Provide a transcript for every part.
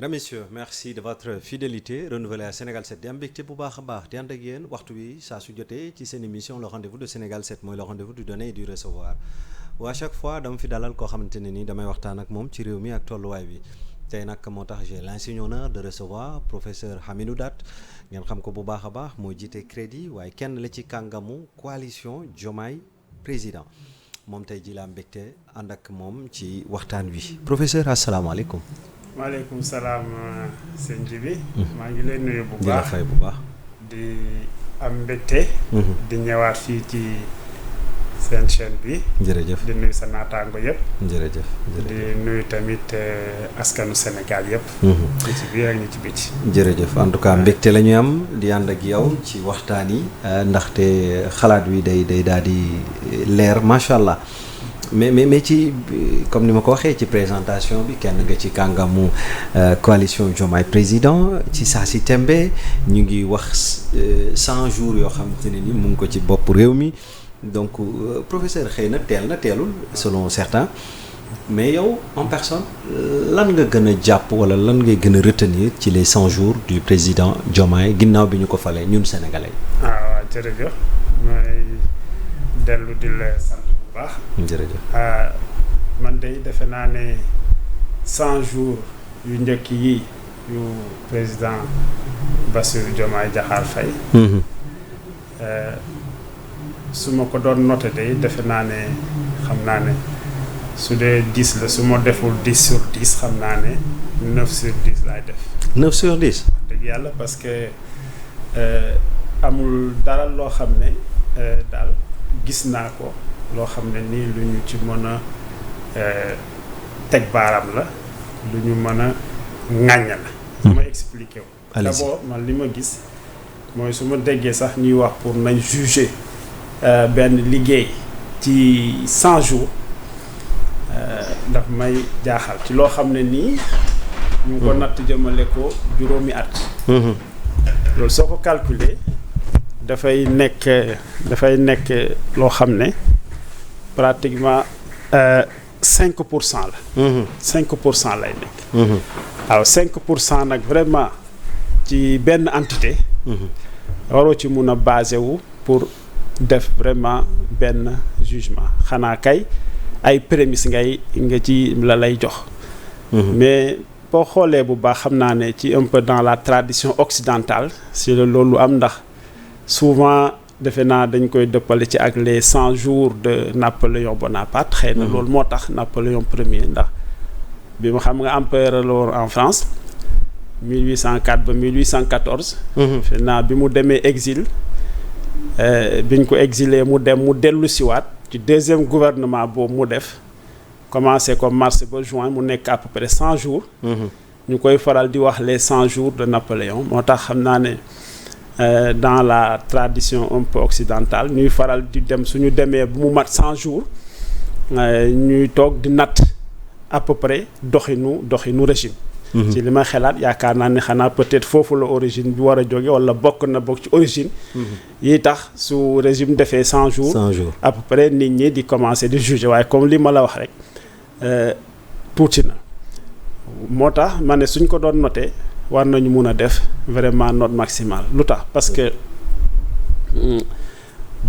Mesdames, Messieurs, merci de votre fidélité renouvelée à Sénégal 7 di am mbégte bu baax a baax di ànd ak yéen waxtu bi saa su jotee ci seen émission le rendez-vous de Sénégal 7 mooy le rendez-vous du donner et du recevoir à chaque fois dama fi dalal koo xamante ne ni damay waxtaan ak moom ci réew mi ak tolluwaay bi tey nag moo tax j'ai l'insigne honneur de recevoir professeur Hamidou Dat ngeen xam ko bu baax a baax moo jiite crédit waaye kenn la ci kàngamu coalition Diomaye président moom tey ji laa mbégte ànd ak moom ci waxtaan wi professeur asalaamaaleykum. maaleykum salaam sëñ Jibi maa ngi lay nuyu bu baax di la fay bu baax. di am mbégte. di ñëwaat fii ci seen chaîne bi. jërëjëf di nuyu sa naataango yëpp. jërëjëf di nuyu tamit askanu Sénégal yëpp. ñi ci biir ak ñi ci biti. jërëjëf en tout cas mbégte la ñuy am di ànd ak yow ci waxtaan yi ndaxte xalaat wi day daal di leer macha allah. mais ci comme ni ma ko waxee ci présentation bi kenn nga ci kàngamu coalition Diomaye président ci saa si tembe ñu ngi wax 100 jours yoo xamante ne ni mu ngi ko ci bopp réew mi donc professeur xëy na teelul selon certains mais yow en personne lan nga gën a jàpp wala lan ngay gën a retenir ci les 100 jours du président Diomaye ginnaaw bi ñu ko falee ñun sénégalais. waaw jërëjëf mooy dellu di la sant. jërëjëf man de defe naa ne 100 jours yu njëkk yi yu président Bassirou Diomaye Diakhar Faye su ma ko doon noté de defe naa ne xam naa ne su dee 10 la su ma deful 10 sur 10 xam naa ne 9 sur 10 laay def. 9 sur 10. dëgg yàlla parce que amul dara loo xam ne daal gis naa ko. loo xam ne nii lu ñu ci mën a teg baaraam la lu ñu mën a ŋàññ la. su ma expliqué wu. d'abord man li ma gis mooy su ma déggee sax ñuy wax pour nañ juger benn liggéey ci 100 jours daf may jaaxal ci loo xam ne nii. ñu ngi ko natt jëmale ko juróomi at. loolu soo ko calculer dafay nekk loo xam ne. pratiquement 5% la. 5% lay nekk. waaw 5% nag vraiment ci benn entité. waroo ci mun a basé wu pour def vraiment benn jugement xanaa kay ay prémices nga ci la lay jox. mais boo xoolee bu baax xam naa ne ci un peu dans la tradition occidentale si la loolu am ndax souvent. defe naa dañ koy dëppale ci ak les 100 jours de Napoléon Bonaparte xëy na loolu moo tax Napoléon Ier ndax bi mu xam nga empereur la woon en France 1804 ba 1814. defe naa bi mu demee exil biñ ko exilé mu dellu siwaat ci deuxième gouvernement boobu mu def commencé comme mars ba juin mu nekk à peu près 100 jours. ñu koy faral di wax les 100 jours de Napoléon moo tax xam naa ne. Dans la tradition un peu occidentale ñuy faral di dem suñu demee bu mu mat 100 jours ñuy toog di natt à peu près doxinu régime. ci li ma xalaat yaakaar naa ne xanaa peut-être foofu la origine bi war a jóge wala bokk ci origine. yi tax su régime defee 100 jours. 100 jours à peu près nit ñi di commencer di juger waaye comme li ma la wax rek tuuti na moo tax ma ne suñ ko doon noter. war nañu mun a def vraiment note maximale lu tax parce que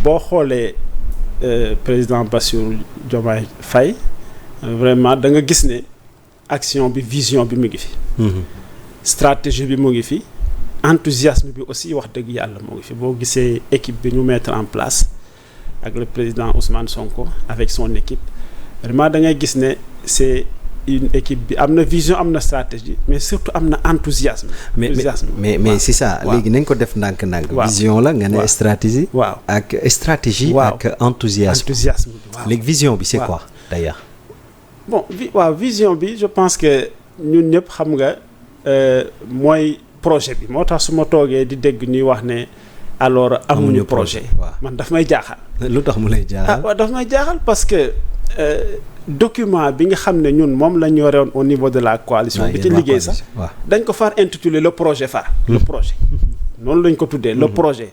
boo xoolee président Bassirou Diomaye Faye vraiment da nga gis ne action bi vision bi mu ngi fi. stratégie bi mu ngi fi enthousiasme bi aussi wax dëgg yàlla mu ngi fi boo gisee équipe bi ñu mettre en place ak le président Ousmane Sonko avec son équipe vraiment da ngay gis ne c'est une équipe bi am na vision am na stratégie mais surtout am na enthousiasme. mais c'est ça. léegi nañ ko def ndànk-ndànk. vision la nga ne stratégie. waaw ak stratégie. ak enthousiasme. léegi vision bi c'est quoi d'ailleurs. bon vision bi je pense que ñun ñëpp xam nga mooy projet bi moo tax su ma toogee di dégg ñuy wax ne alors amuñu projet. man daf may jaaxal. lu tax mu lay jaaxal. waaw daf may jaaxal parce que. document bi nga xam ne ñun moom la ñu yore woon au niveau de la coalition bi ci liggéey sax dañ ko far intitulé le projet phare le projet noonu lañ ko tuddee le projet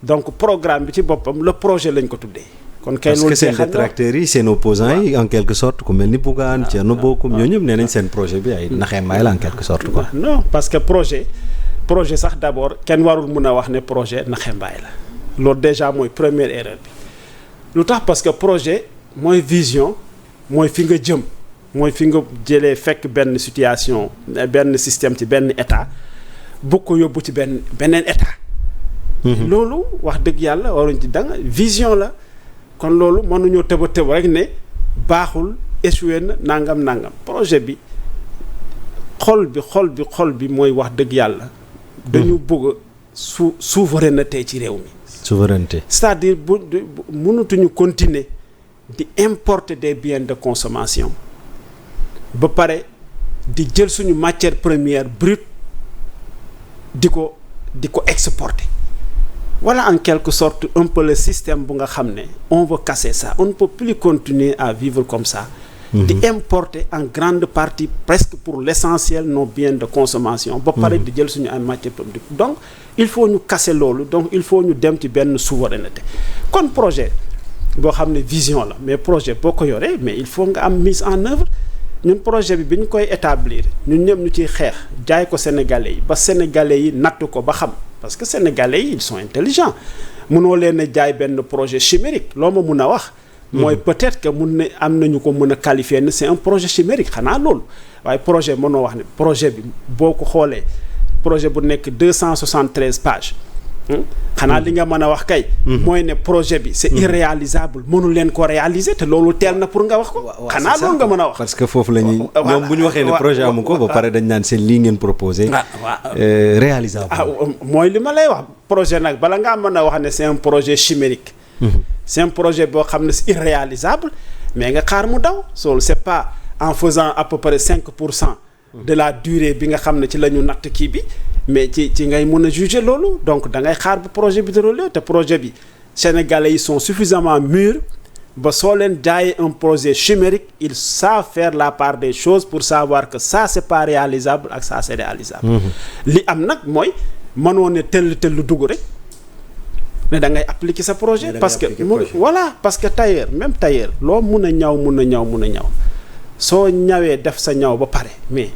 donc programme bi ci boppam le projet lañ ko tuddee kon kay parce que seen détracteurs yi seen opposants yi en quelque sorte ku mel ni Bougane Thierno Bocoum ñoo ñëpp nee nañ seen projet bi ay naxee mbaay la en quelque sorte quoi. non parce que projet sax d'abord kenn warul mun a wax ne projet naxee mbaay la loolu déjà mooy première erreur bi lu tax parce que projet mooy vision mooy fi nga jëm mooy fi nga jëlee fekk benn situation benn système ci benn état bu ko yóbbu ci beneen état. loolu wax dëgg yàlla waruñ ci danga vision la kon loolu mënuñoo tëb rek ne baaxul échoué na nangam projet bi xol bi mooy wax dëgg yàlla. dañu bëgg souveraineté ci réew mi. souveraineté c'est-à-dire mënatuñu continuer di importer des biens de consommation ba pare di jël suñu matière première brute di ko exporter. Voilà en quelque sorte un peu le système bu nga xam ne on veut casser ça on ne peut plus continuer à vivre comme ça. di importer en grande partie presque pour l'essentiel nos biens de consommation. ba pare di jël suñu ay matière première donc il faut ñu casser loolu donc il faut ñu dem ci benn souveraineté kon projet boo xam ne vision la mais projet boo ko yoree mais il faut nga am mise en œuvre ñun projet bi ñu koy établir ñun ñëpp ñu ciy xeex jaay ko Sénégalais yi ba Sénégalais yi natt ko ba xam. parce que Sénégalais yi ils sont intelligents mënoo leen a jaay benn projet chimérique loo ma mun a wax. mooy peut-être que mun na am nañu ko mën a qualifier ne c'est un projet chimérique xanaa loolu waaye projet mënoo wax ne projet bi boo ko xoolee projet bu nekk 273 pages. xanaa li nga mën a wax kay. mooy ne projet bi c'est irréalisable mënu leen ko réaliser te loolu teel na pour nga wax ko. xanaa loolu nga mën a wax. parce que foofu la ñuy ñoom bu ñu waxee ne projet amu ko ba pare dañ naan seen lii ngeen proposé. réalisable. mooy li ma lay wax projet nag bala ngaa mën a wax ne c'est un projet chimérique. c'est un projet boo xam ne c'est irréalisable mais nga xaar mu daw loolu c'est pas en faisant à peu près 5% de la durée bi nga xam ne ci la ñu natt kii bi. mais ci ngay mën a juger loolu donc da ngay xaar bu projet bi déroulé te projet bi sénégalais yi sont suffisamment mûrs ba soo leen jaayee un projet chimérique ils savent faire la part des choses pour savoir que ça c'est pas réalisable ak ça c'est réalisable. li am nag mooy mënoo ne tell dugg rek ne da ngay appliquer sa projet. parce que voilà parce que tailleur même tailleur loo mun a ñaw soo ñawee def sa ñaw ba pare mais.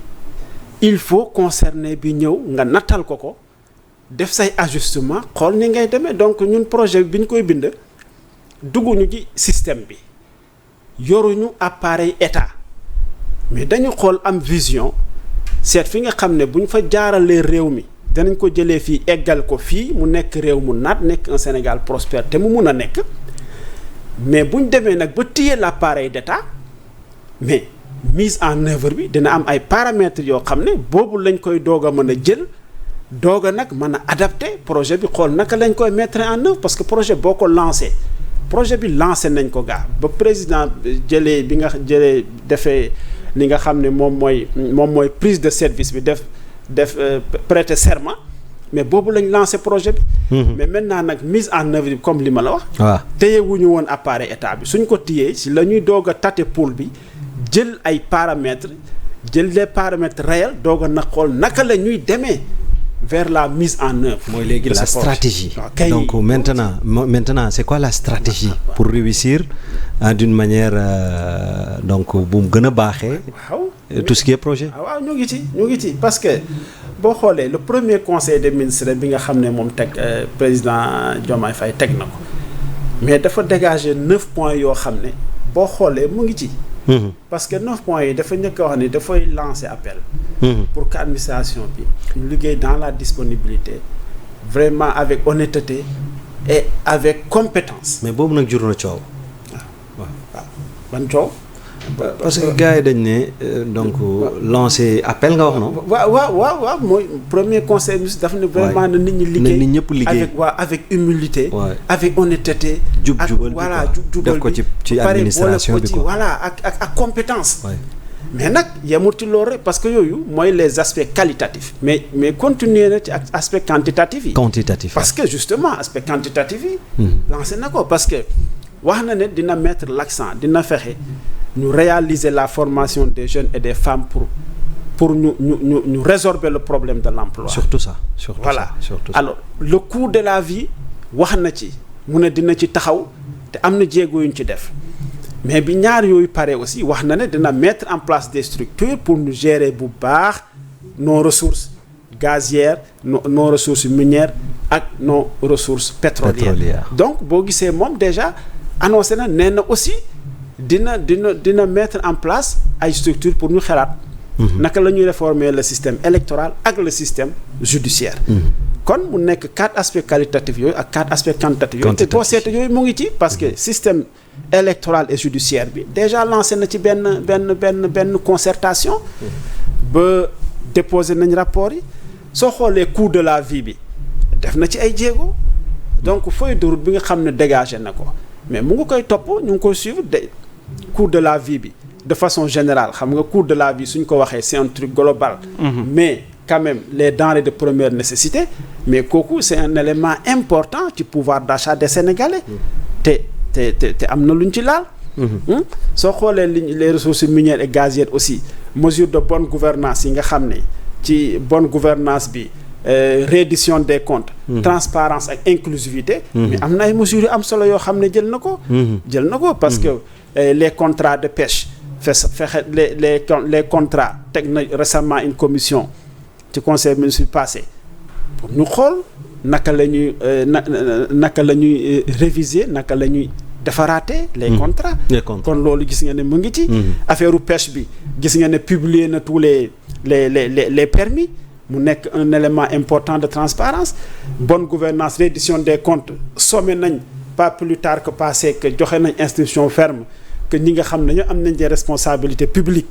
il faut concerné bi ñëw nga nattal ko def say ajustement xool ni ngay demee donc ñun projet bi ñu koy bind dugguñu ci système bi yoruñu appareil état mais dañu xool am vision seet fi nga xam ne bu ñu fa jaaralee réew mi danañ ko jëlee fii eggal ko fii mu nekk réew mu naat nekk un Sénégal prospère te mu mun a nekk mais bu ñu demee nag ba téye l'appareil d'état mais mise en œuvre bi dina am ay paramètres yoo xam ne boobu lañ koy doog a mën a jël doog a nag mën a adapter projet bi xool naka lañ koy mettre en œuvre parce que projet boo ko lancé projet bi lancé nañ ko gaa ba président jëlee bi nga jëlee defee li nga xam ne moom mooy prise de service bi def prêter serment mais boobu lañ lancé projet bi. mais maintenant nag mise en œuvre bi comme li ma la wax. waaw téyewuñu woon appareil état bi suñ ko téyee si la ñuy doog a tâter pouls bi. jël ay paramètres jël les paramètres réels doog a na xool naka la ñuy demee vers la mise en œuvre. mooy léegi la stratégie. Okay. Donc maintenant c'est quoi la stratégie pour réussir d'une manière donc bu mu gën a baaxee. tout ce qui est projet. waaw ñu ngi ci parce que boo xoolee le premier conseil des ministres bi nga xam ne moom teg président Diomaye Faye teg na ko mais dafa dégager 9 points yoo xam ne boo xoolee mu ngi ci. parce que 9 points yi dafa njëkk a wax ni dafay lancer appel. pour que administration bi ñu liggéey dans la disponibilité vraiment avec honnêteté et avec compétence. mais boobu nag jur na coow. waaw ban coow. parce que gars yi dañ ne donc lancer appel nga wax noonu. waaw mooy premier conseil ministre daf ne vraiment na nit ñi liggéey na nit ñëpp liggéey avec humilité. avec honnêteté. jubal jubal def ko ci administration bi quoi voilà ak compétence. mais nag yemul ci loolu rek parce que yooyu mooy les aspects qualitatifs. mais continuer na ci ak aspect quantitatif yi. parce que justement aspect quantitatif yi. lancé na ko parce que wax na ne dina mettre l'accent dina fexe. ñu réaliser la formation des jeunes et des femmes pour ñu résorber le problème de l'emploi. surtout ça. Alors le coût de la vie wax na ci mu ne dina ci taxaw te te am na jéego yu ñu ci def mais bi ñaar yooyu pare aussi wax na ne dina mettre en place des structures pour nous gérer bu baax nos ressources gazières nos ressources minières ak nos ressources pétrolières. Donc boo gisee moom déjà annoncé na nee na aussi dina mettre en place ay structures pour ñu xalaat naka la ñuy réformer le système électoral ak le système judiciaire. kon mu nekk 4 aspects qualitatifs yooyu ak 4 aspects quantitatifs yooyu te boo seetee yooyu mu ngi ci parce que système électoral et judiciaire bi déjà lancé na ci benn concertation ba déposé nañ rapport yi soo xoolee coût de la vie bi def na ci ay jéego donc feuille de route bi nga xam ne dégagé na ko mais mu ngi koy topp ñu ngi koy suivre coût de la vie bi de façon générale xam nga coût de la vie suñ ko waxee c'est un truc global mais quand même les denrées de première nécessité mais kooku c'est un élément important ci pouvoir d'achat des Sénégalais te am na lu ñu ci laal soo xoolee les ressources minières et gazières aussi mesure de bonne gouvernance yi nga xam ne ci bonne gouvernance bi reddition des comptes transparence ak inclusivité mais am na ay mesures yu am solo yoo xam ne jël na ko parce que les contrats de pêche fexe les contrats teg na récemment une commission ci conseil municipal passé pour ñu xool naka la ñuy réviser naka la ñuy defaraate les contrats kon loolu gis nga ne mu ngi ci affaire u pêche bi gis nga ne publier na tous les permis mu nekk un élément important de transparence bonne gouvernance reddition des comptes sommé nañ pas plus tard que passé que joxe nañ instruction ferme que ñi nga xam ne ñu am nañ des responsabilités publiques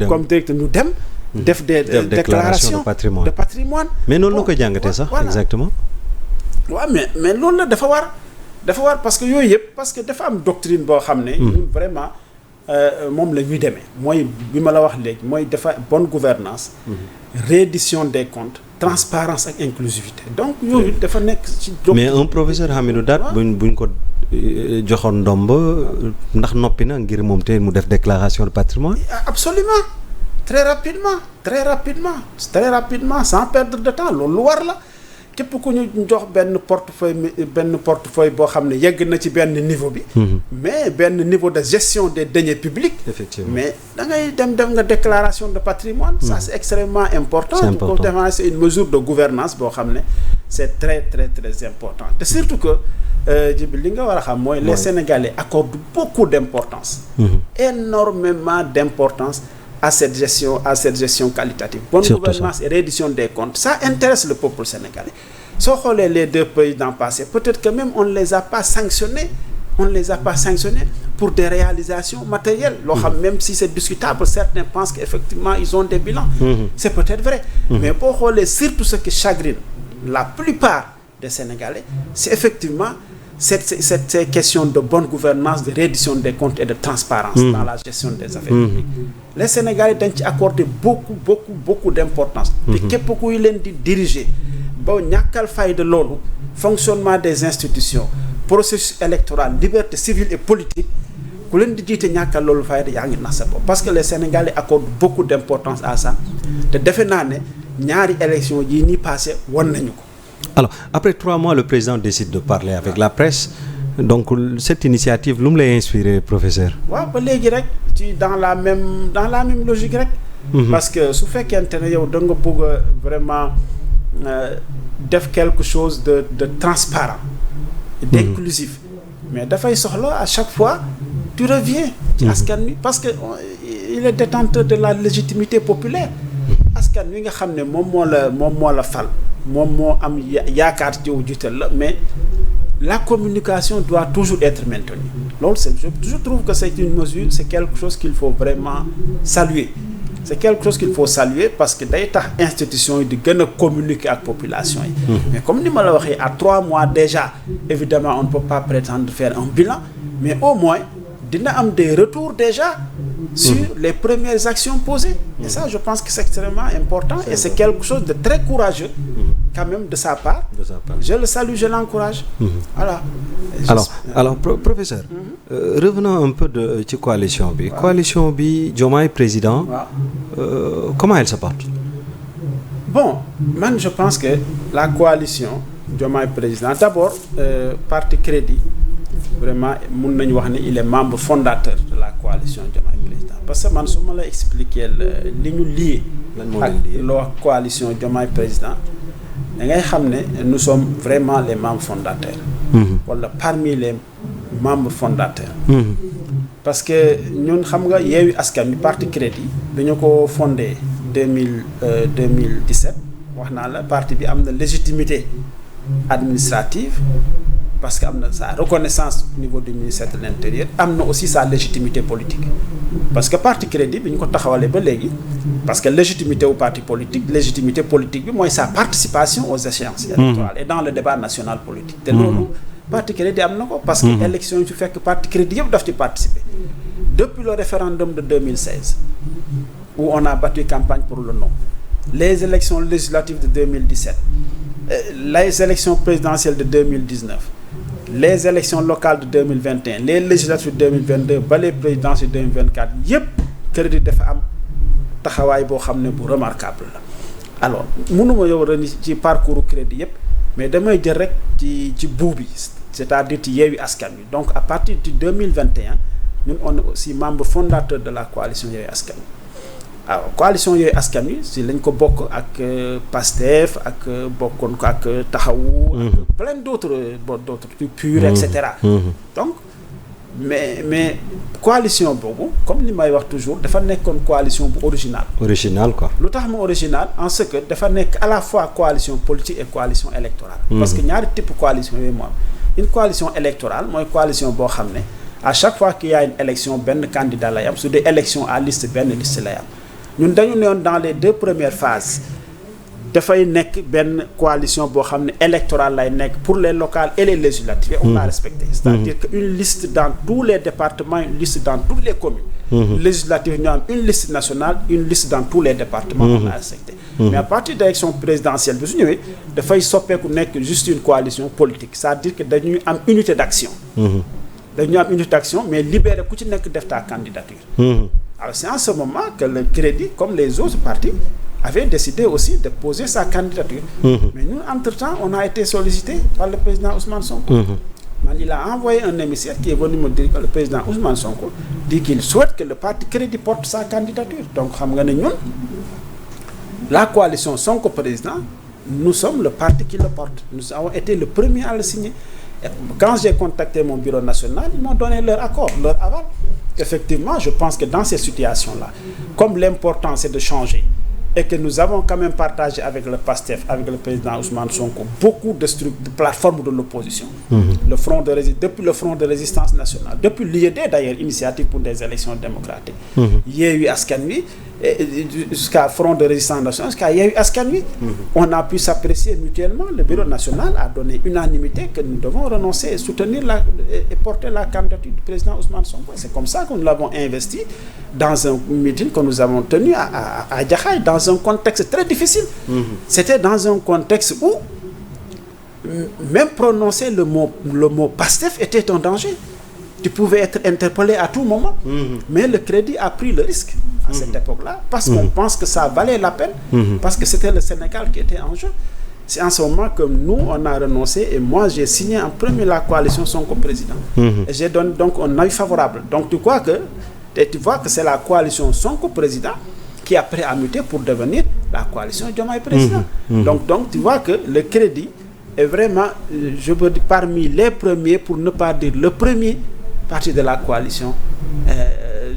comme directeur ñu dem def des déclarations de patrimoine mais noonu la ko jàngatee sax exactement waaw mais loolu la dafa war parce que yooyu yëpp parce que dafa am doctrine boo xam ne ñun vraiment moom la ñuy demee mooy bi ma la wax léegi mooy dafa bonne gouvernance reddition des comptes transparence ak inclusivité donc yooyu dafa nekk ci mais un professeur Hamidou Daat buñ ko joxoon ndomb ndax noppi na ngir moom te mu def déclaration de patrimoine absolument très rapidement sans perdre de temps loolu lu war la képp ku ñu jox benn portefeuille boo xam ne yegg na ci benn niveau bi mais benn niveau de gestion des deniers publics effectivement mais da ngay dem nga déclaration de patrimoine ça c'est extrêmement important c'est une mesure de gouvernance boo xam ne c'est très important te surtout que Djibi li nga war a xam mooy les Sénégalais accordent beaucoup d'importance énormément d'importance à cette gestion qualitative bonne gouvernance et reddition des comptes ça intéresse le peuple sénégalais soo xoolee les 2 présidents passés peut-être que même on ne les a pas sanctionnés pour des réalisations matérielles loo xam même si c'est discutable certains pensent qu'effectivement ils ont des bilans c'est peut-être vrai mais boo xoolee surtout ce qui chagrine la plupart des Sénégalais c'est effectivement cette question de bonne gouvernance de reddition des comptes et de transparence dans la gestion des affaires publiques les Sénégalais dañ ci accorder beaucoup d'importance te képp kuy leen di diriger ba ñàkkal fayda loolu fonctionnement des institutions processus électoral liberté civile et politique ku leen di jiite ñàkkal loolu fayda yaa ngi nax sa bopp parce que les Sénégalais accordent beaucoup d'importance à ça te defe naa ne ñaari élection yi nii passé won nañu ko. Alors, après 3 mois, le président décide de parler avec la presse. Donc, cette initiative, lu mu lay inspiré, professeur? waaw ba léegi rek ci dans la même logique rek. parce que su fekkente ne yow da nga bëgg a vraiment def quelque chose de transparent. d'inclusif. mais dafay soxla à chaque fois tu reviens. ci askan wi parce que il est détenteur de la légitimité populaire. askan wi nga xam ne moom moo la fal. moom moo am yaakaar ci jiital la mais la communication doit toujours être maintenue loolu je trouve que c'est une mesure c'est quelque chose qu'il faut vraiment saluer parce que day tax institution yi di gën a communiquer ak population yi mais comme ni ma la waxee à 3 mois déjà évidemment on ne peut pas prétendre faire un bilan mais au moins dina am des retours déjà sur les premières actions posées et ça je pense que c'est extrêmement important et c'est quelque chose de très courageux quand même de sa part je le salue je l'encourage voilà alors professeur revenons un peu de ci coalition bi Diomaye président comment elle se porte? Bon man je pense que la coalition Diomaye président d'abord parti Crédit vraiment mun nañu wax ne il est membre fondateur de la coalition Diomaye Président parce que man su ma la expliquer li ñu lié ak loo coalition Diomaye Président da ngay xam ne nous sommes vraiment les membres fondateurs wala parmi les membres fondateurs parce que ñun xam nga Yewwi Askan Wi parti Crédit dañu ko fondé 2017 wax naa la parti bi am na légitimité administrative parce que am na sa reconnaissance au niveau du ministère de l'Intérieur am na aussi sa légitimité politique parce que parti Crédit bi ñu ko taxawalee ba léegi parce que légitimité wu parti politique légitimité politique bi mooy sa participation aux échéances électorales et dans le débat national politique te loolu parti Crédit am na ko parce que élection yi su fekk parti Crédit yëpp daf ci participer depuis le référendum de 2016 où on a battu campagne pour le non les élections législatives de 2017 les élections présidentielles de 2019 les élections locales de 2021 les législatives de 2022 ba les présidentielles de 2024 yëpp Crédit dafa am taxawaay boo xam ne bu remarquable la alors mënuma yow ren ci parcours Crédit yëpp mais damay jël rek ci bout bi c'est-à-dire ci Yewwi Askan Wi donc à partir de 2021 ñun on est aussi membre fondateur de la coalition Yewwi Askan Wi waaw coalition Yewwi Askan Wi si lañ ko bokk ak PASTEF ak bokkoon ko ak Taxawu ak plein d'autres PUR et cetera donc mais coalition boobu comme li may wax toujours dafa nekkoon coalition bu original quoi lu tax mu original en ce que dafa nekk à la fois coalition politique et coalition électorale parce que ñaari type coalition yooyu moo am une coalition électorale mooy coalition boo xam ne à chaque fois qu'il y a une élection benn candidat lay am su dee élection à liste benn liste lay am ñun dañu newoon dans les 2 premières phases dafay nekk benn coalition boo xam ne électorale lay nekk pour les locales et les législatives on l'a respecté c'est-à-dire que une liste dans tous les départements une liste dans toutes les communes législatives ñu am une liste nationale une liste dans tous les départements on l'a respecté mais à partir de l'élection présidentielle bi su ñëwee dafay soppeeku nekk juste une coalition politique c'est-à-dire que dañuy am unité d'action mais libéré ku ci nekk def ta candidature alors c'est en ce moment que le Crédit comme les autres partis avait décidé aussi de poser sa candidature mais nous entre-temps on a été sollicité par le président Ousmane Sonko il a envoyé un émissaire qui est venu me dire que le président Ousmane Sonko dit qu'il souhaite que le parti Crédit porte sa candidature donc xam nga ne ñun la coalition Sonko président nous sommes le parti qui le porte nous avons été le premier à le signer et quand j'ai contacté mon bureau national ils m'ont donné leur accord leur aval effectivement je pense que dans ces situations-là comme l'important c'est de changer et que nous avons quand même partagé avec le PASTEF avec le président Ousmane Sonko beaucoup de plateformes de l'opposition depuis le front de résistance nationale depuis l'IED d'ailleurs initiative pour des élections démocratiques Yewwi Askan Wi jusqu'à front de résistance nationale jusqu'à Yewwi Askan Wi on a pu s'apprécier mutuellement le bureau national a donné unanimité que nous devons renoncer et soutenir et porter la candidature du président Ousmane Sonko c'est comme ça que nous l'avons investi dans un meeting que nous avons tenu à Jaxaay dans un contexte très difficile c'était dans un contexte où même prononcer le mot PASTEF était un danger tu pouvais être interpellé à tout moment mais le Crédit a pris le risque à cette époque-là parce qu'on pense que ça valait la peine parce que c'était le Sénégal qui était en jeu c'est en ce moment que nous on a renoncé et moi j'ai signé en premier la coalition Sonko président et j'ai donné donc un avis favorable donc tu vois que c'est la coalition Sonko président qui a pris à muter pour devenir la coalition Diomaye président donc tu vois que le Crédit est vraiment je veux dire parmi les premiers pour ne pas dire le premier parti de la coalition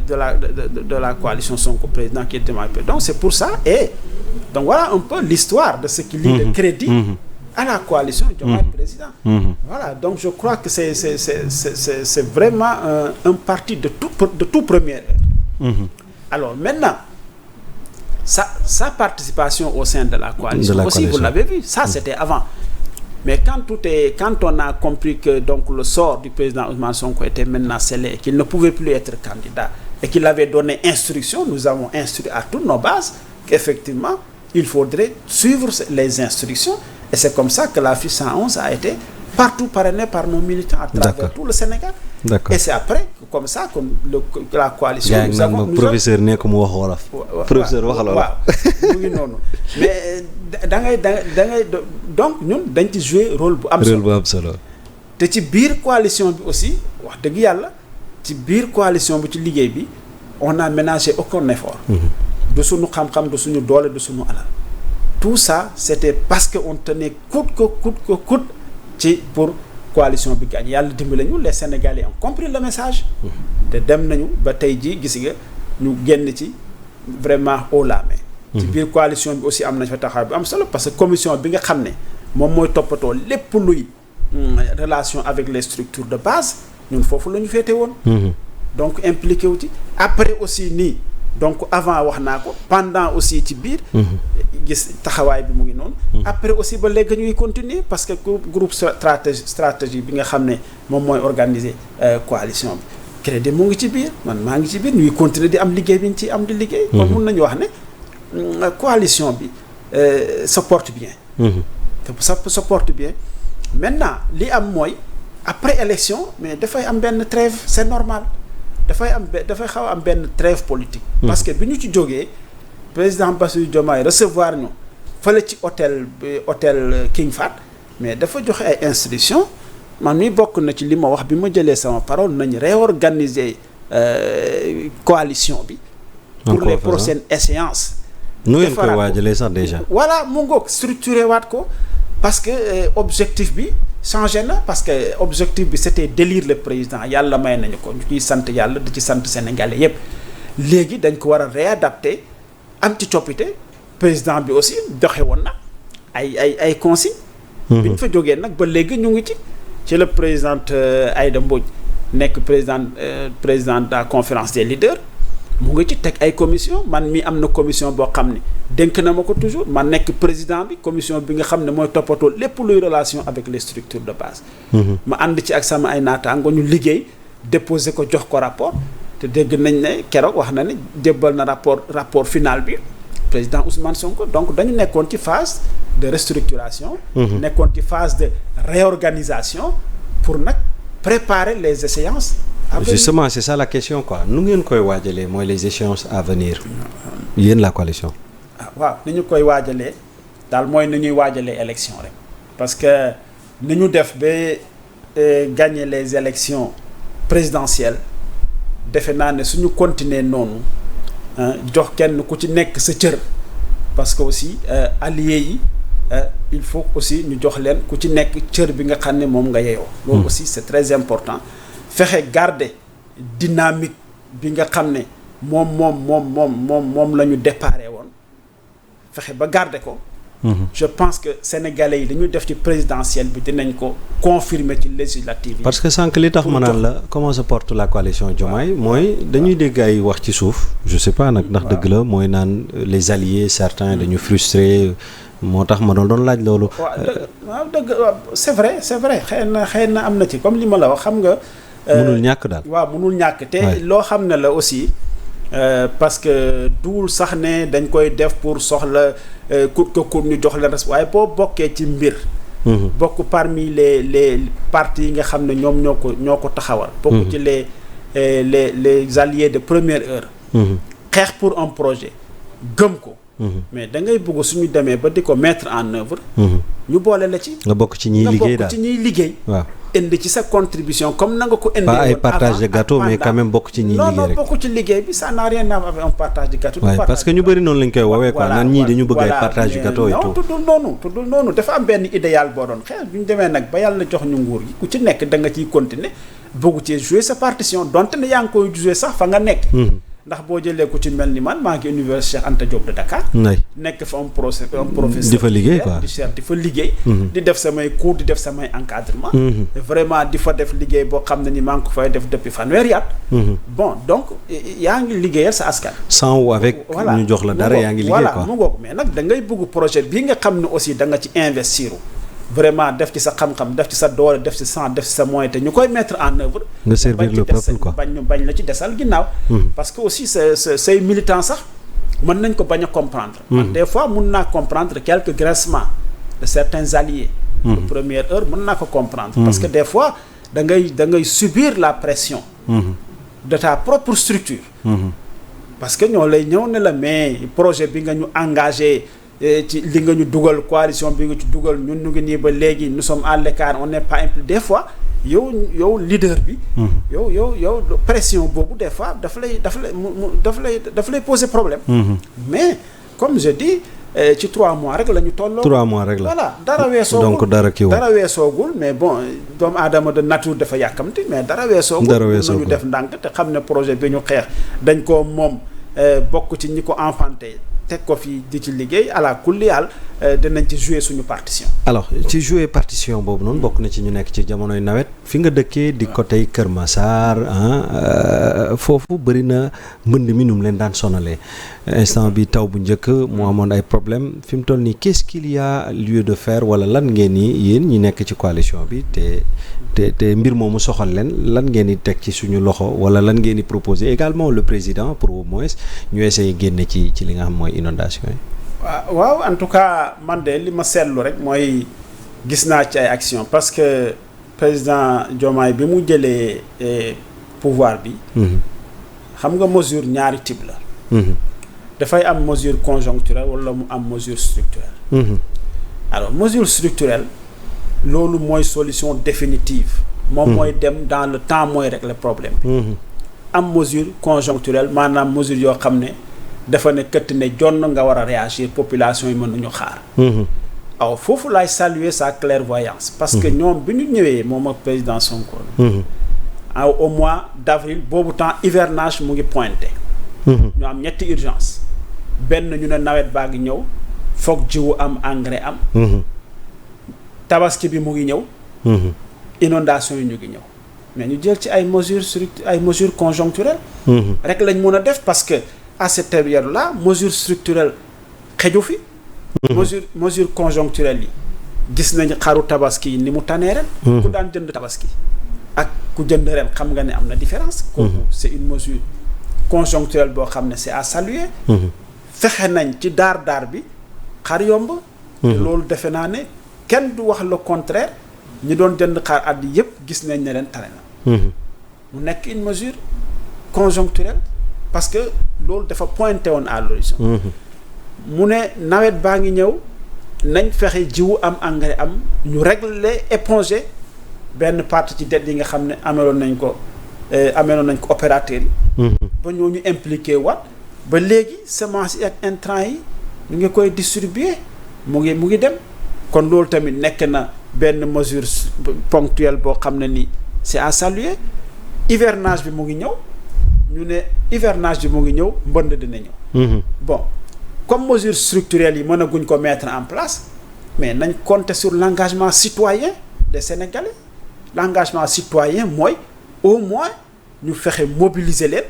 de la coalition Sonko président qui est Diomaye président donc c'est pour ça et donc voilà un peu l'histoire de ce qui lie le Crédit à la coalition Diomaye président voilà donc je crois que c'est vraiment un parti de tout première heure alors maintenant sa participation au sein de la coalition aussi vous l'avez vu ça c'était avant mais quand on a compris que donc le sort du président Ousmane Sonko était maintenant scellé qu'il ne pouvait plus être candidat et qu'il avait donné instruction nous avons instruit à toutes nos bases qu'effectivement il faudrait suivre les instructions et c'est comme ça que la FIS 111 a été partout parrainée par nos militants à travers tout le Sénégal et c'est après comme ça que la coalition nous avons professeur ne ko mu wax wolof professeur waxal wolof waaw mu ngi noonu mais da ngay donc ñun dañ ci jouer rôle bu am solo te ci biir coalition bi aussi dëgg yàlla ci biir coalition bi ci liggéey bi on n'a ménagé aucun effort. du suñu xam-xam du suñu doole du suñu alal. tout ça c'était parce que on tenait coûte que coûte ci pour coalition bi gagne yàlla dimbali ñu les Sénégalais ont compris le message. te dem nañu ba tey jii gis nga ñu génn ci vraiment haut la main. ci biir coalition bi aussi am nañ fa taxaw bi am solo parce que commission bi nga xam ne moom mooy toppatoo lépp luy relation avec les structures de base ñun foofu la ñu féete woon. donc impliqué wu ci après aussi nii donc avant wax naa ko pendant aussi ci biir. gis taxawaay bi mu ngi noonu. après aussi ba léegi ñuy continuer parce que groupe stratégie bi nga xam ne moom mooy organiser coalition bi. crédit mu ngi ci biir man maa ngi ci biir ñuy continuer di am liggéey bi ñu ci am di liggéey. kon mun nañu wax ne coalition bi se porte bien. te se porte bien maintenant li am mooy après élection mais dafay am benn trêve c'est normal dafay xaw am benn trêve politique. parce que bi ñu ci jógee président Bassirou Diomaye recevoir ñu fële ci hôtel King Fahd mais dafa joxe ay instructions. man mi bokk na ci li ma wax bi ma jëlee sama parole nañ réorganiser coalition bi. pour les prochaines échéances. nu ngeen koy waajalee sax déjà. voilà mu ngoog structuré waat ko parce que objectif bi changé na parce que objectif bi c'était d'élire le président yàlla may nañu ko ñu ciy sant yàlla di ci sant sénégalais yépp léegi dañ ko war a réadapter am ci coppite président bi aussi doxe woon na ay consignes. bi ñu fa jógee nag ba léegi ñu ngi ci la présidente Aïda Mbodj nekk président de la conférence des leaders mu ngi ci teg ay commission man mi am na commission boo xam ne dénk na ma ko toujours man nekk président bi commission bi nga xam ne mooy toppatoo lépp luy relation avec les structures de base. ma ànd ci ak sama ay naataango ñu liggéey déposer ko jox ko rapport te dégg nañ ne keroog wax na ne jébbal na rapport final bi président Ousmane Sonko donc dañu nekkoon ci phase de restructuration. nekkoon ci phase de réorganisation pour nag préparer les échéances. Justement c'est ça la question quoi nu ngeen koy waajalee mooy les échéances à venir yéen la coalition. waaw ni ñu koy waajalee daal mooy ni ñuy waajalee élection rek parce que ni ñu def ba gagner les élections présidentielles defe naa ne suñu continuer noonu jox kenn ku ci nekk sa cër parce que aussi alliés yi il faut aussi ñu jox leen ku ci nekk cër bi nga xam ne moom nga yeyoo. loolu aussi c'est très important. fexe garder dynamique bi nga xam ne moom la ñu déparé woon fexe ba garder ko. je pense que sénégalais yi dañu def ci présidentielle bi dinañ ko confirmer ci législative yi. parce que sànq li tax ma naan la comment se porte la coalition Diomaye mooy dañuy dégg ay wax ci suuf je sais pas nag ndax dëgg la mooy naan les alliés certains dañu frustrés moo tax ma doon laaj loolu. waaw dëgg c'est vrai xëy na am na ci comme li ma la wax xam nga. mënul ñàkk daal waaw mënul ñàkk te loo xam ne la aussi parce que duul sax ne dañ koy def pour soxla coûte que coûte ñu jox la res waaye boo bokkee ci mbir. bokk parmi les partis yi nga xam ne ñoom ñoo ko taxawal. bokk ci les alliés de première heure. xeex pour un projet gëm ko. mais da ngay bëgg suñu demee ba di ko mettre en œuvre. ñu boole la ci. nga bokk ci ñiy liggéey daal nga bokk ci ñiy liggéey. waaw indi ci sa contribution comme na nga ko indee. pas ay partage de gâteau mais quand même bokk ci ñiy liggéey rek. non bokk ci liggéey bi ça n'a rien à voir avec un partage de gâteau. waaw parce que ñu bëri noonu lañ koy woowee quoi naan ñii dañu bëgg ay partage de gâteau et tout. non tuddul noonu dafa am benn idéal boo doon xeex bu ñu demee nag ba yàlla jox ñu nguur gi ku ci nekk da nga ciy continuer bëgg ci jouer sa partition donte ne yaa ngi koy jouer sax fa nga nekk. ndax boo jëlee ko ci mel ni man maa ngi université Cheikh Anta Diop de Dakar. nekk fa un professeur. di fa liggéey quoi di fa liggéey. di def samay cours di def samay encadrement. vraiment di fa def liggéey boo xam ne ni maa ngi ko fay def depuis fanweeri at. bon donc yaa ngi liggéeyal sa askan. sans ou avec ñu jox la dara yaa ngi liggéey quoi voilà mu ngoog mais nag da ngay bëgg projet bii nga xam ne aussi da nga ci investir. vraiment def ci sa xam-xam def ci sa doole def ci sang def ci sa moyen te ñu koy mettre en œuvre. nga servir le peuple quoi bañ la ci desal ginnaaw. parce que aussi say militants sax mën nañ ko bañ a comprendre. man des fois mun naa comprendre quelques grincements de certains alliés. de première heure mën naa ko comprendre. parce que des fois da ngay subir la pression. de ta propre structure. parce que ñoo lay ñëw ne la mais projet bi nga ñu engagé. ci li nga ñu dugal coalition bi nga ci dugal ñun ñu ngi nii ba léegi nous sommes à l'écart on n'est pas impliqué des fois yow leader bi. yow pression boobu des fois daf lay poser problème. mais comme je dis ci 3 mois rek la ñu tolloo. 3 mois rek la voilà dara weesoogul donc dara weesoogul mais bon doomu aadama de nature dafa yàkkamti mais dara weesoogul. nañu def ndànk te xam ne projet bi ñu xeex dañ ko moom bokk ci ñi ko enfanté. teg ko fi di ci liggéey à la kulli yàlla dinañ ci jouer suñu partition. alors ci jouer partition boobu noonu bokk na ci ñu nekk ci jamonoy nawet fi nga dëkkee di côté Kër Massar foofu bëri na mbënd mi nu mu leen daan sonalee instant bi taw bu njëkk mu amoon ay problème fi mu toll nii qu'est-ce qu'il y a lieu de faire wala lan ngeen ni yéen ñi nekk ci coalition bi te mbir moomu soxal leen lan ngeen di teg ci suñu loxo wala lan ngeen di proposer également le président pour au moins ñu essayer génne ci li nga xam mooy inondation yi. waaw en tout cas man de li ma seetlu rek mooy gis naa ci ay action parce que président Diomaye bi mu jëlee pouvoir bi. xam nga mesure ñaari type la. dafay am mesure conjoncturelle wala mu am mesure structurelle. alors mesure structurelle loolu mooy solution définitive. moom mooy dem dans le temps mooy régler problème bi. am mesure conjoncturelle maanaam mesure yoo xam ne. dafa ne këtt ne jonn nga war a réagir population yi mën nañu xaar. aw foofu laay saluer sa clairvoyance. parce que ñoom bi ñu ñëwee moom ak président Sonko. au mois d'avril boobu temps hivernage mu ngi pointé. ñu am ñetti urgence benn ñu ne nawet baa ngi ñëw foog jiwu am engrais am. tabaski bi mu ngi ñëw. inondation yi ñu ngi ñëw mais ñu jël ci ay mesures conjoncturelles. rek lañ mën a def parce que. à cette période-là mesure structurelle xeju fi. mesure conjoncturelle yi gis nañ xaru tabaski yi ni mu tanee ren. ku daan jënd tabaski ak ku jënd ren xam nga ne am na différence. kooku c'est une mesure conjoncturelle boo xam ne c'est à saluer. fexe nañ ci daar bi xar yomb. loolu defe naa ne kenn du wax le contraire ñi doon jënd xar at yi yëpp gis nañ ne ren tane na. mu nekk une mesure conjoncturelle. parce que loolu dafa pointé woon à l'horizon mu ne nawet baa ngi ñëw nañ fexe jiwu am engrais am ñu régler éponger benn partie ci dette yi nga xam ne ameloon nañ ko opérateurs yi. ba ñoo ñu impliqué waat ba léegi semences yi ak intrants yi ñu ngi koy distribuer mu ngi dem kon loolu tamit nekk na benn mesure ponctuelle boo xam ne ni c'est à saluer hivernage bi mu ngi ñëw. ñu ne hivernage bi mu ngi ñëw mbënd dina ñëw. bon comme mesure structurelle yi mënaguñ ko mettre en place mais nañ compter sur l'engagement citoyen des Sénégalais l'engagement citoyen mooy au moins ñu fexe mobiliser leen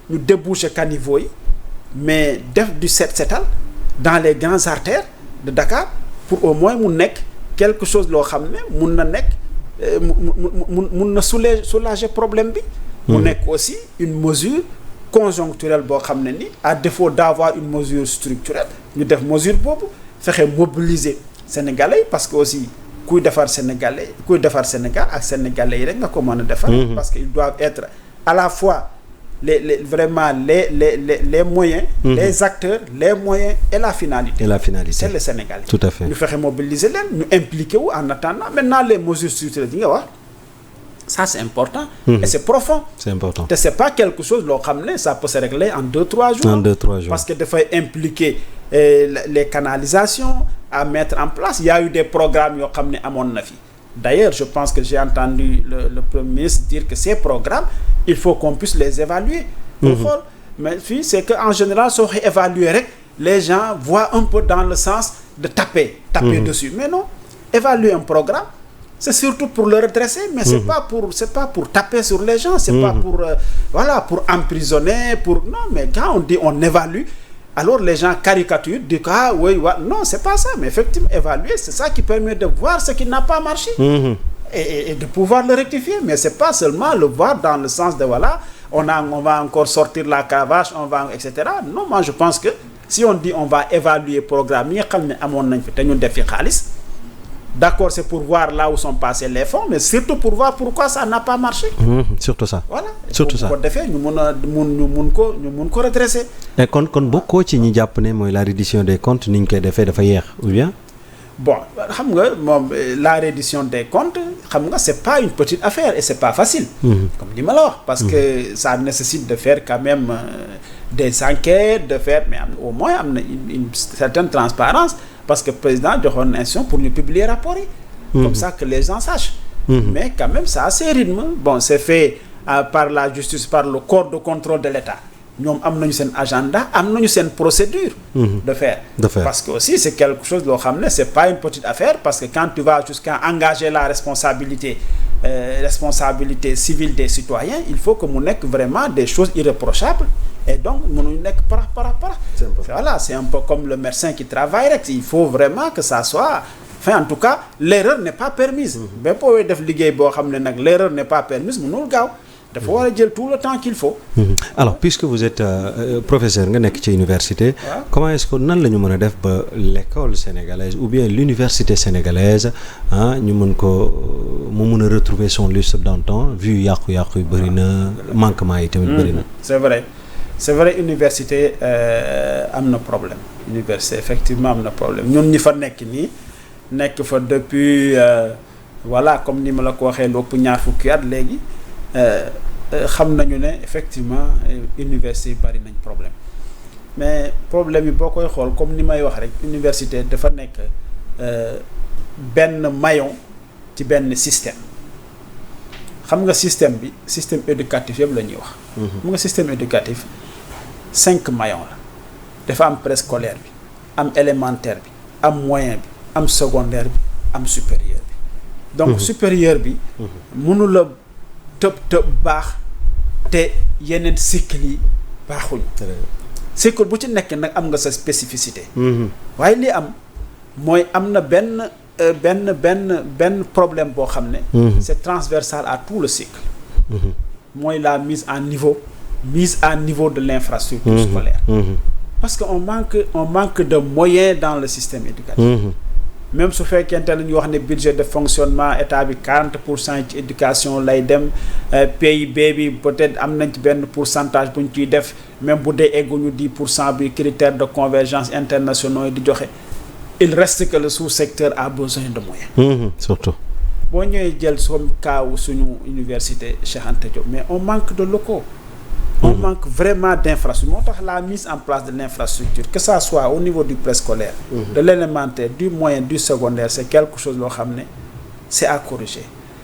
ñu déboucher caniveau yi mais def du setal dans les grandes artères de Dakar pour au moins mu nekk quelque chose loo xam ne mun na nekk mun na soulager problème bi. mu nekk aussi une mesure conjoncturelle boo xam ne ni à défaut d'avoir une mesure structurelle ñu def mesure boobu fexe mobiliser sénégalais parce que aussi kuy defar Sénégal ak sénégalais yi rek nga ko mën a defar. parce que ils doivent être à la fois vraiment les moyens. les acteurs les moyens et la finalité. c'est le Sénégalais. tout à fait ñu fexe mobiliser leen ñu impliqué wu en attendant maintenant les mesures structurelles yi nga wax. ça c'est important. Et c'est profond. C'est important. te c'est pas quelque chose loo xam ne ça peut se régler en 2-3 jours. En 2-3 jours. Parce que dafay impliquer les canalisations à mettre en place. Il y a eu des programmes yoo xam ne amoon na fi. D'ailleurs, je pense que j'ai entendu le Premier ministre dire que ces programmes, il faut qu'on puisse les évaluer. Mais fii c'est que en général soo koy évaluer rek les gens voient un peu dans le sens de taper dessus. Mais non, évaluer un programme. C'est surtout pour le redresser, mais c'est pas pour taper sur les gens, c'est pas pour pour emprisonner, non, mais quand on dit on évalue, alors les gens caricaturent, disent non, c'est pas ça, mais effectivement évaluer, c'est ça qui permet de voir ce qui n'a pas marché et de pouvoir le rectifier, mais c'est pas seulement le voir dans le sens de on va encore sortir la cravache, etc. Non, moi je pense que si on dit on va évaluer programme yi nga xam ne amoon nañ fi te ñu def fi xaalis. D'accord, c'est pour voir là où sont passés les fonds, mais surtout pour voir pourquoi ça n'a pas marché. Surtout ça. Voilà. Surtout ça. Pour defee ñu mun ko redresser. Et kon bokkoo ci ñi jàpp ne mooy la reddition des comptes ni ñu koy defee dafa yéex ou bien. Bon xam nga moom la reddition des comptes xam nga c'est pas une petite affaire et c'est pas facile. Comme li ma la wax parce que ça nécessite de faire quand même des enquêtes de faire mais au moins am na une certaine transparence parce que président joxoon na instruction pour ñu publier rapport yi. Comme ça que les gens sachent. Mais quand même ça a ses rythmes. Bon c'est fait par la justice par le corps de contrôle de l'État. ñoom am nañu seen agenda am nañu seen procédure de faire parce que aussi c'est quelque chose loo xam ne c'est pas une petite affaire parce que quand tu vas jusqu'à engager la responsabilité civile des citoyens il faut que mu nekk vraiment des choses irréprochables et donc mënuñu nekk para voilà c'est un peu comme le médecin qui travaille rek il faut vraiment que ça soit en tout cas l'erreur n'est pas permise ba boo def liggéey boo xam ne nag l'erreur n'est pas permise mënul gaaw dafa war a jël tout le temps qu'il faut. Alors puisque vous êtes professeur nga nekk ci université. Comment est-ce que nan la ñu mën a def ba l'école sénégalaise ou bien l'université sénégalaise ñu mën ko mu mën a retrouver son lustre d'antan vu yàqu-yàqu yu bëri na manquement yi tamit bëri na. c'est vrai université am na problème université effectivement am na problème ñun ñi fa nekk nii nekk fa depuis voilà comme ni ma la ko waxee lépp ñaar fukki at léegi. xam nañu ne effectivement université yi bari nañ problème mais problème yi boo koy xool comme ni may wax rek université dafa nekk benn maillon ci benn système xam nga système éducatif yëpp la ñuy wax. xam nga système éducatif 5 maillons la dafa am préscolaire bi am élémentaire bi am moyen bi am secondaire bi am supérieur bi. donc supérieur bi mënu la tëb baax te yeneen cycle yi baaxuñu cycle bu ci nekk nag am nga sa spécificité waaye li am mooy am na benn problème boo xam ne c'est transversal à tout le cycle mooy la mise à niveau de l'infrastructure scolaire parce que on manque de moyens dans le système éducatif même su fekkente ne ñu wax ne budget de fonctionnement état bi 40% ci éducation lay dem PIB bi peut-être am nañ ci benn pourcentage bu ñu ciy def même bu dee egguñu 10% bi critères de convergence internationaux yi di joxe il reste que le sous-secteur a besoin de moyens. Surtout. boo ñëwee jël som kaawu suñu université Cheikh Anta Diop mais on manque de locaux. On manque vraiment d'infrastructure moo tax la mise en place de l'infrastructure que ça soit au niveau du préscolaire de l'élémentaire du moyen du secondaire c'est quelque chose loo xam ne c'est à corriger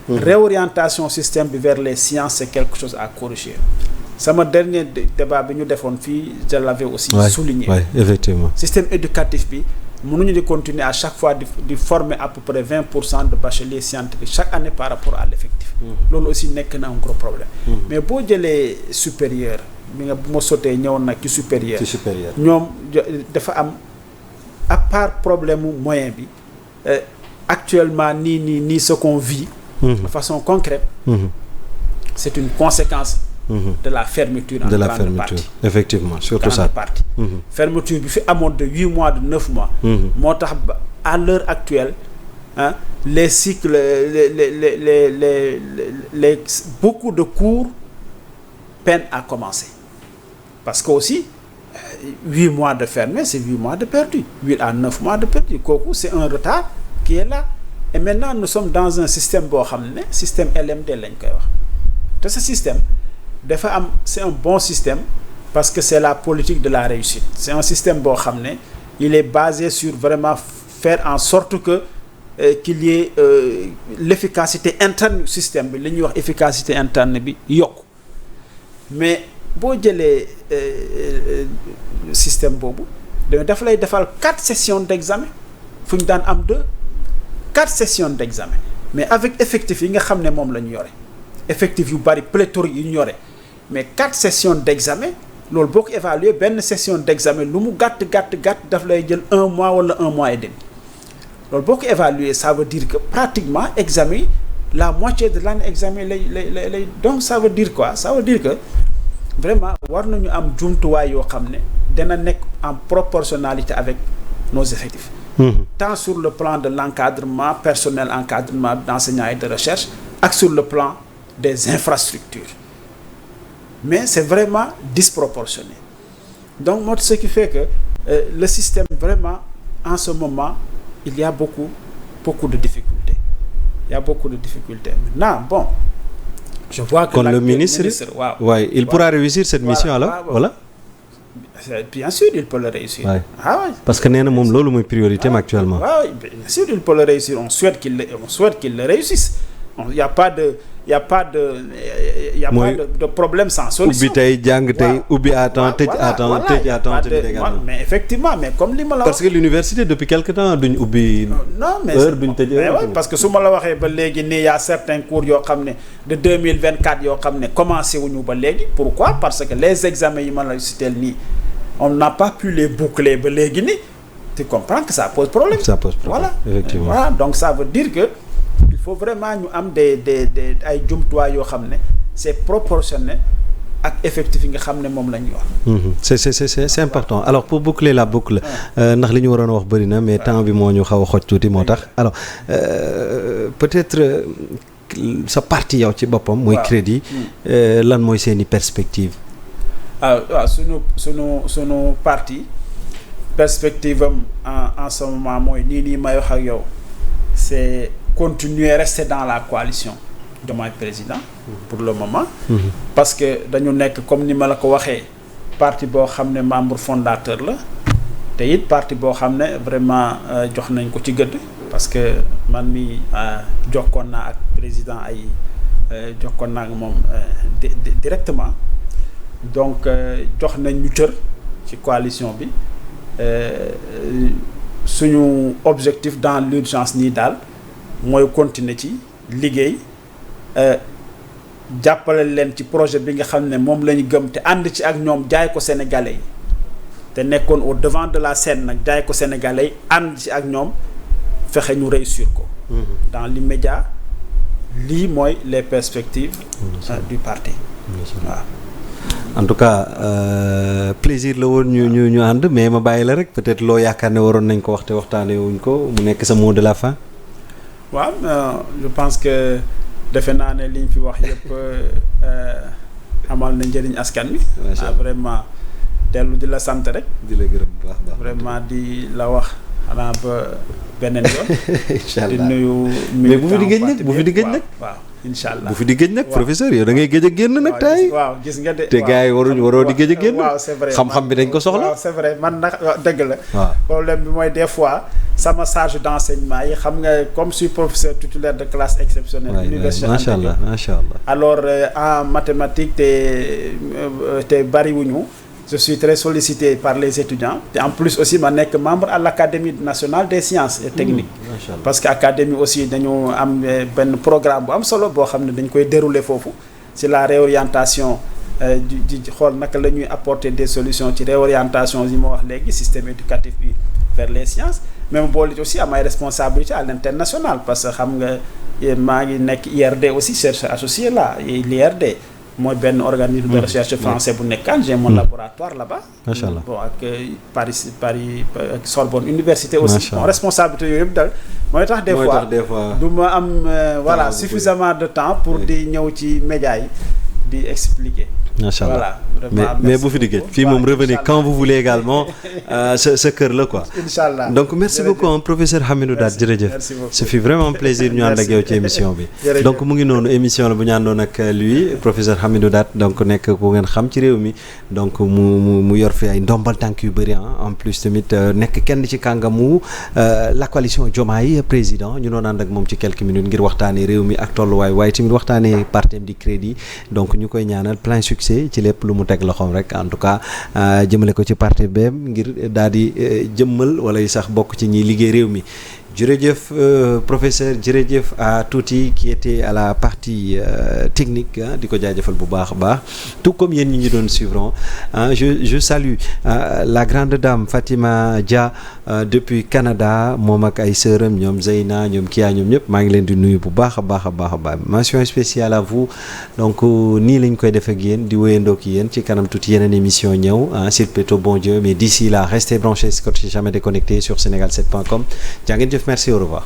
réorientation système bi vers les sciences c'est quelque chose à corriger sama dernier débat bi ñu defoon fii je l'avais aussi souligné effectivement système éducatif bi mënuñu di continuer à chaque fois di former à peu près 20% de bacheliers scientifiques chaque année par rapport à l'effectif loolu aussi nekk na un gros problème mais boo jëlee supérieur bi nga bu ma sotee ñëwoon nag ci supérieur ñoom dafa am à part problème mu moyen bi actuellement nii ce qu'on vit de façon concrète c'est une conséquence de la fermeture en grande partie effectivement surtout ça fermeture bi fi amoon de 8 mois de 9 mois moo tax à l'heure actuelle les cycles les beaucoup de cours peinent à commencer parce que aussi 8 mois de fermé c'est 8 mois de perdu 8 à 9 mois de perdu kooku c'est un retard qui est là et maintenant nous sommes dans un système boo xam ne système LMD lañ koy wax te ce système dafa am c'est un bon système parce que c'est la politique de la réussite c'est un système boo xam ne il est basé sur vraiment faire en sorte que qu'il y ait l'efficacité interne du système bi li ñuy wax efficacité interne bi yokku mais boo jëlee système boobu dafa lay defal 4 sessions d'examen fu ñu daan am 4 sessions d'examen mais avec effectif yi nga xam ne moom la ñu yore effectif yu bari pléthorique yu ñu yore mais 4 sessions d'examen loolu boo ko évaluer benn session d'examen lu mu gàtt daf lay jël 1 mois wala 1 mois et demi loolu boo ko évaluer ça veut dire que pratiquement examen la moitié de l'année examen lay donc ça veut dire quoi ça veut dire que vraiment war nañu am jumtuwaay yoo xam ne dana nekk en proportionnalité avec nos effectifs tant sur le plan de l'encadrement personnel encadrement d'enseignants et de recherche ak sur le plan des infrastructures mais c'est vraiment disproportionné donc moo ce qui fait que le système vraiment en ce moment il y a beaucoup de difficultés y a beaucoup de difficultés. Maintenant, bon, je vois que le ministre ouais, il pourra réussir cette mission alors voilà. Bien sûr il peut le réussir. Ouais. Ah ouais. Parce que nee na moom loolu mooy priorité actuellement. waaw bien sûr il peut le réussir on souhaite qu'il le réussisse. Il y a pas de problème sans solution. ubbi tey jàng tey ubbi à temps tëj à temps tëj à temps tamit également. mais effectivement mais comme li ma la wax. parce que l'université depuis quelque temps duñ ubbi. non mais heure duñ tëj heure. oui parce que su ma la waxee ba léegi nii y a certains cours yoo xam ne de 2024 yoo xam ne commencé wuñu ba léegi. pourquoi parce que les examens yi ma la citeel nii on n'a pas pu les boucler ba léegi nii tu comprends que ça pose problème. ça pose problème voilà effectivement. voilà donc ça veut dire que. il faut vraiment ñu am des ay jumtuwaay yoo xam ne c'est proportionnel ak effectif yi nga xam ne moom la ñuy wax. c'est important alors pour boucler la boucle ndax li ñu waroon wax bëri na mais temps bi moo ñu xaw a xoj tuuti moo tax alors peut-être sa parti yow ci boppam. muy crédit lan mooy seeni perspective. waaw sunu parti perspective am en ce moment mooy nii may wax ak yow c'est continuer rester dans la coalition Diomaye Président pour le moment. parce que dañu nekk comme ni ma la ko waxee parti boo xam ne membre fondateur la te it parti boo xam ne vraiment jox nañ ko ci gëdd parce que man mi jokkoon naa ak président jokkoon naa ak moom directement donc jox nañ ñu cër ci coalition bi suñu objectif dans l'urgence nii daal mooy continuer ci liggéey jàppale leen ci projet bi nga xam ne moom la ñu gëm te ànd ci ak ñoom jaay ko sénégalais yi te nekkoon au devant de la scène nag jaay ko sénégalais yi ànd ci ak ñoom fexe ñu réussir ko. dans l'immédiat lii mooy les perspectives du parti waaw. en tout cas plaisir la woon ñu ànd mais ma bàyyi la rek peut-être loo yaakaar ne waroon nañ ko wax te waxtaanee wuñ ko mu nekk sa mot de la fin. waaw je pense que defe naa ne liñ fi wax yëpp amal na njëriñ askan wi. vraiment dellu di la sant rek. di la gërëm bu baax vraiment di la wax xanaa ba beneen yoon. incha allah di nuyu. mais bu fi di gëj nag bu fi di gëj nag. waaw incha allah bu fi di gëj nag professeur yow da ngay gëj a génn nag tay waaw gis nga de. te gars yi waroo di gëj a génn. waaw c'est vrai xam-xam bi dañ ko soxla. waaw c'est vrai man nag dëgg la. waaw problème bi mooy des fois. sama charge d'enseignement yi xam nga comme je suis professeur titulaire de classe exceptionnelle. université macha allah macha allah. alors en mathématiques te bariwuñu je suis très sollicité par les étudiants te en plus aussi ma nekk membre à l'académie nationale des sciences et techniques. parce que académie aussi dañu am benn programme bu am solo boo xam ne dañ koy dérouler foofu c'est la réorientation. di xool naka la ñuy apporter des solutions ci réorientation yi ma wax léegi système éducatif bi vers les sciences même boole aussi am ay responsabilités à l'international parce que xam nga maa ngi nekk IRD aussi chercheur associé là l'IRD mooy benn organisme de recherche français bu nekkaan j'ai mon laboratoire là-bas. macha allah bon ak Paris ak Sorbonne université aussi bon responsabilité yooyu yëpp dal mooy tax des fois du ma am voilà suffisamment de temps pour di ñëw ci médias yi di expliquer. macha allah voilà mais bu fi di géej fii moom revenez quand vous voulez également sa kër la quoi. Inch'Allah donc merci beaucoup professeur Hamidou Daat jërëjëf. ce fut vraiment un plaisir ñu ànd ak yow ci émission bi. donc mu ngi noonu émission la bu ñu àndoon ak lui professeur Hamidou Daat donc nekk ku ngeen xam ci réew mi donc mu yor fi ay ndombal tànk yu bëri en plus tamit nekk kenn ci kàngamu la coalition Diomaye président ñu doon ànd ak moom ci quelques minutes ngir waxtaanee réew mi ak tolluwaay waaye tamit waxtaanee partem di crédit donc ñu koy ñaanal plein succès ci lépp lu mu teg loxoom rek en tout cas jëmale ko ci parti beem ngir daal di jëmmal wala sax bokk ci ñiy liggéey réew mi jërëjëf professeur jërëjëf à Tuuti qui était à la partie technique di ko jaajëfal bu baax a baax tout comme yéen ñi ñu doon suivre je salue la grande dame Fatima Dia depuis Canada moom ak ay sœuram ñoom Zeyna ñoom Kia ñoom ñëpp maa ngi leen di nuyu bu baax a baax a baax a baax mention spéciale à vous donc nii lañ koy def ak yéen di wéyandoo ak yéen ci kanam tuuti yeneen émission ñëw s'il plaît au bon Dieu mais d'ici là restez branchés scotché jamais déconnecté sur sénégal7.com jaa ngeen jëf merci au revoir